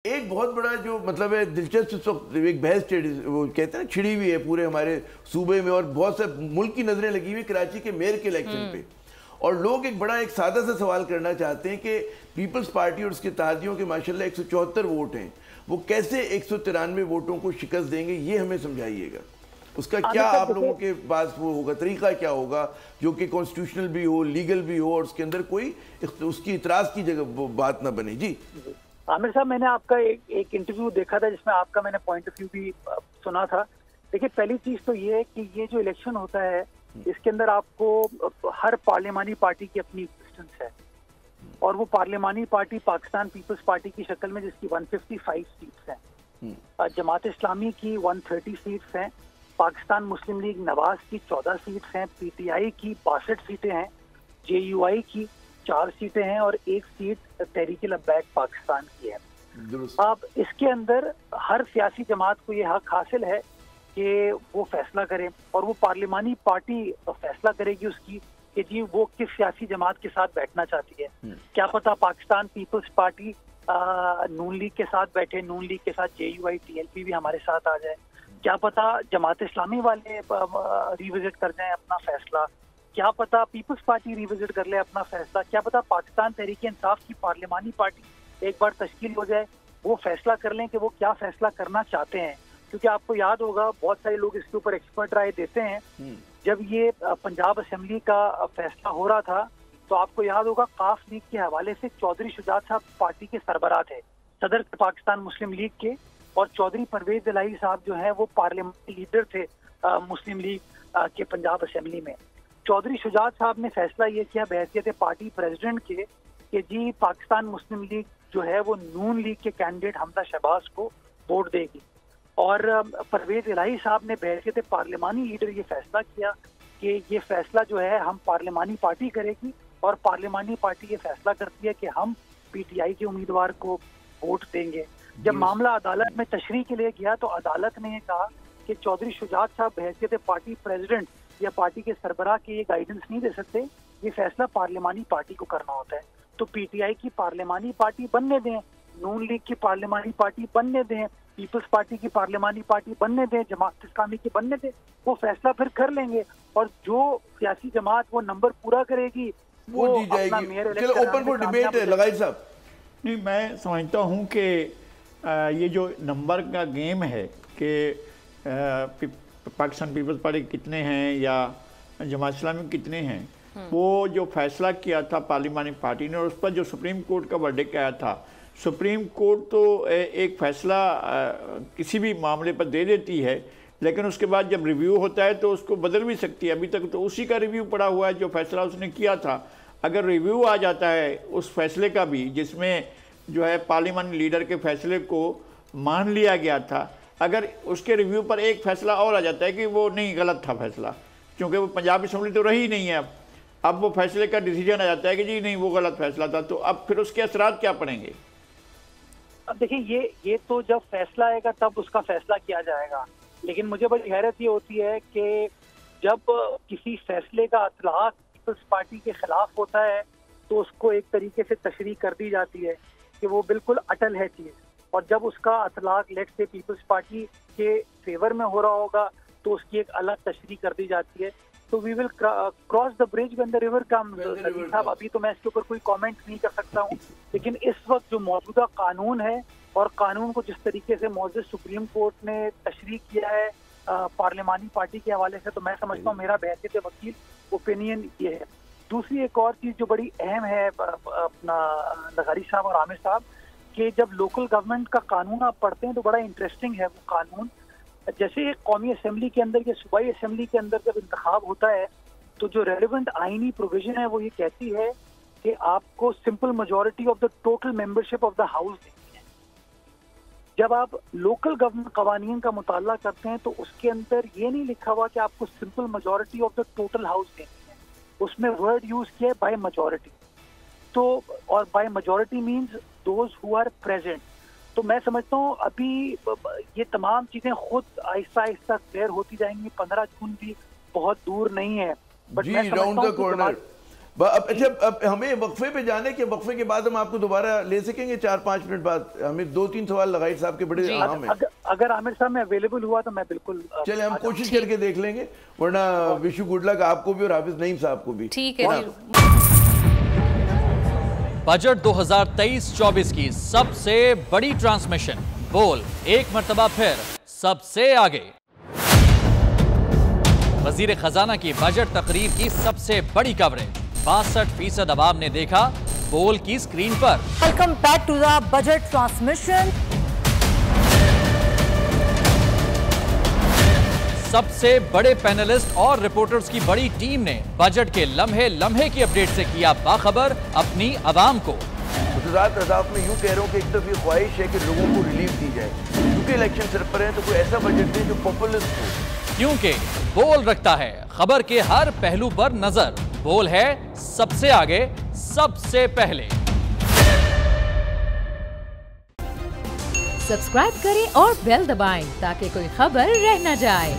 एक बहुत बड़ा जो मतलब है दिलचस्प इस वक्त एक बहस वो कहते हैं ना छिड़ी हुई है पूरे हमारे सूबे में, और बहुत से मुल्क की नजरें लगी हुई कराची के मेयर के इलेक्शन पे, और लोग एक बड़ा एक सादा सा सवाल करना चाहते हैं कि पीपल्स पार्टी और उसके इत्तेहादियों के माशाल्लाह 174 वोट हैं, वो कैसे 193 वोटों को शिकस्त देंगे, ये हमें समझाइएगा। उसका क्या आप लोगों के पास वो होगा, तरीका क्या होगा जो कि कॉन्स्टिट्यूशनल भी हो, लीगल भी हो, और उसके अंदर कोई उसकी इतराज की जगह बात ना बने। जी आमिर साहब, मैंने आपका एक इंटरव्यू देखा था जिसमें आपका मैंने पॉइंट ऑफ व्यू भी सुना था। देखिए, पहली चीज तो ये है कि ये जो इलेक्शन होता है इसके अंदर आपको हर पार्लियामानी पार्टी की अपनी एग्जिस्टेंस है, और वो पार्लियामानी पार्टी पाकिस्तान पीपल्स पार्टी की शक्ल में जिसकी 155 सीट्स हैं, जमात इस्लामी की 130 सीट्स हैं, पाकिस्तान मुस्लिम लीग नवाज की 14 सीट्स हैं, पीटीआई की 62 सीटें हैं, जेयूआई की 4 सीटें हैं और 1 सीट तहरीक-ए-लब्बैक पाकिस्तान की है। अब इसके अंदर हर सियासी जमात को ये हक हासिल है कि वो फैसला करे, और वो पार्लियामानी पार्टी फैसला करेगी उसकी कि जी वो किस सियासी जमात के साथ बैठना चाहती है। क्या पता पाकिस्तान पीपल्स पार्टी नून लीग के साथ बैठे, नून लीग के साथ जेयूआई टीएलपी भी हमारे साथ आ जाए, क्या पता जमात इस्लामी वाले रिविजिट कर जाएं अपना फैसला, क्या पता पीपल्स पार्टी रिविजिट कर ले अपना फैसला, क्या पता पाकिस्तान तहरीक इंसाफ की पार्लियामानी पार्टी एक बार तश्कील हो जाए, वो फैसला कर लें कि वो क्या फैसला करना चाहते हैं। क्योंकि आपको याद होगा बहुत सारे लोग इसके ऊपर एक्सपर्ट राय देते हैं। जब ये पंजाब असेंबली का फैसला हो रहा था तो आपको याद होगा काफ लीग के हवाले से चौधरी शुजात साहब पार्टी के सरबराह थे, सदर पाकिस्तान मुस्लिम लीग के, और चौधरी परवेज इलाही साहब जो है वो पार्लियामेंट्री लीडर थे मुस्लिम लीग के पंजाब असेंबली में। चौधरी शुजात साहब ने फैसला ये किया बहैसियत पार्टी प्रेसिडेंट के कि जी पाकिस्तान मुस्लिम लीग जो है वो नून लीग के कैंडिडेट हमजा शहबाज को वोट देगी, और परवेज इलाही साहब ने बहैसियत पार्लियामानी लीडर ये फैसला किया कि ये फैसला जो है हम पार्लियामानी पार्टी करेगी, और पार्लियामानी पार्टी ये फैसला करती है कि हम पीटीआई के उम्मीदवार को वोट देंगे। जब मामला अदालत में तशरीह के लिए गया तो अदालत ने ये कहा कि चौधरी शुजात साहब बहैसियत पार्टी प्रेसिडेंट या पार्टी के सरबराह के ये गाइडेंस नहीं दे सकते, ये फैसला पार्लियामानी पार्टी को करना होता है। तो पीटीआई की पार्लियामानी पार्टी बनने दें, नून लीग की पार्लियामानी पार्टी बनने दें, पीपल्स पार्टी की पार्लियामानी पार्टी बनने दें, जमात इस्लामी की बनने दें, वो फैसला फिर कर लेंगे, और जो सियासी जमात वो नंबर पूरा करेगी वो अपना मेयर ओपन फॉर डिबेट है। लगाई साहब, नहीं, मैं समझता हूँ कि ये जो नंबर का गेम है कि पाकिस्तान पीपल्स पार्टी कितने हैं या जमात इस्लामी कितने हैं, वो जो फैसला किया था पार्लियामानी पार्टी ने और उस पर जो सुप्रीम कोर्ट का वर्डिक्ट आया था, सुप्रीम कोर्ट तो एक फैसला किसी भी मामले पर दे देती है, लेकिन उसके बाद जब रिव्यू होता है तो उसको बदल भी सकती है। अभी तक तो उसी का रिव्यू पड़ा हुआ है जो फैसला उसने किया था। अगर रिव्यू आ जाता है उस फैसले का भी जिसमें जो है पार्लियामानी लीडर के फैसले को मान लिया गया था, अगर उसके रिव्यू पर एक फैसला और आ जाता है कि वो नहीं गलत था फैसला, क्योंकि वो पंजाब असेंबली तो रही नहीं है, अब वो फैसले का डिसीजन आ जाता है कि जी नहीं वो गलत फैसला था, तो अब फिर उसके असरात क्या पड़ेंगे? अब देखिए ये तो जब फैसला आएगा तब उसका फैसला किया जाएगा, लेकिन मुझे बड़ी हैरत ये होती है कि जब किसी फैसले का इतलाक पीपल्स पार्टी के खिलाफ होता है तो उसको एक तरीके से तशरीह कर दी जाती है कि वो बिल्कुल अटल है चीज़, और जब उसका इतलाक लेट से पीपल्स पार्टी के फेवर में हो रहा होगा तो उसकी एक अलग तशरीह कर दी जाती है। तो we will cross the bridge when the river comes. साहब, अभी तो मैं इसके ऊपर कोई कमेंट नहीं कर सकता हूँ, लेकिन इस वक्त जो मौजूदा कानून है और कानून को जिस तरीके से मौजूद सुप्रीम कोर्ट ने तशरीह किया है पार्लियामानी पार्टी के हवाले से, तो मैं समझता हूँ मेरा बहैसियत वकील ओपिनियन ये है। दूसरी एक और चीज़ जो बड़ी अहम है अपना लगारी साहब और आमिर साहब, कि जब लोकल गवर्नमेंट का कानून आप पढ़ते हैं तो बड़ा इंटरेस्टिंग है वो कानून। जैसे कौमी असेंबली के अंदर या सूबाई असेंबली के अंदर जब इंतखाब होता है तो जो रेलिवेंट आईनी प्रोविजन है वो ये कहती है कि आपको simple majority of the total membership of the house देनी है। जब आप लोकल गवर्नमेंट कवानीन का मुताला करते हैं तो उसके अंदर ये नहीं लिखा हुआ कि आपको simple majority of the total house देनी है, उसमें वर्ड यूज किया है बाय मेजॉरिटी। तो और by majority means those who are present. तो मैं समझता हूँ अभी ये तमाम चीजें खुद आहिस्ता आहिस्ता क्लियर होती जाएंगी। 15 जून भी बहुत दूर नहीं है, बट मैं समझता हूँ अच्छा, अब हमें वक्फे पे जाने के, वक्फे के बाद हम आपको दोबारा ले सकेंगे 4-5 मिनट बाद? हमें 2-3 सवाल लगाइड साहब के बड़े अहम है। अगर आमिर साहब में अवेलेबल हुआ तो मैं बिल्कुल चले, हम कोशिश करके देख लेंगे, वरना विशु गुड लक आपको भी और हाफिज नईम साहब को भी। ठीक है। बजट 2023-24 की सबसे बड़ी ट्रांसमिशन, बोल एक मर्तबा फिर सबसे आगे। वजीर खजाना की बजट तकरीर की सबसे बड़ी कवरेज, 62% अवाम ने देखा बोल की स्क्रीन पर। Welcome back to the budget transmission. सबसे बड़े पैनलिस्ट और रिपोर्टर्स की बड़ी टीम ने बजट के लम्हे लम्हे की अपडेट से किया बाखबर अपनी अवाम को। में यूं कह रहा हूं कि एक तरफ ये ख्वाहिश है कि लोगों को रिलीफ दी जाए, क्योंकि इलेक्शन सर पर है, तो कोई ऐसा बजट दे जो पॉपुलिस्ट हो, क्योंकि बोल रखता है खबर के हर पहलू पर नजर। बोल है सबसे आगे, सबसे पहले। सब्सक्राइब करें और बेल दबाएं ताकि कोई खबर रह न जाए।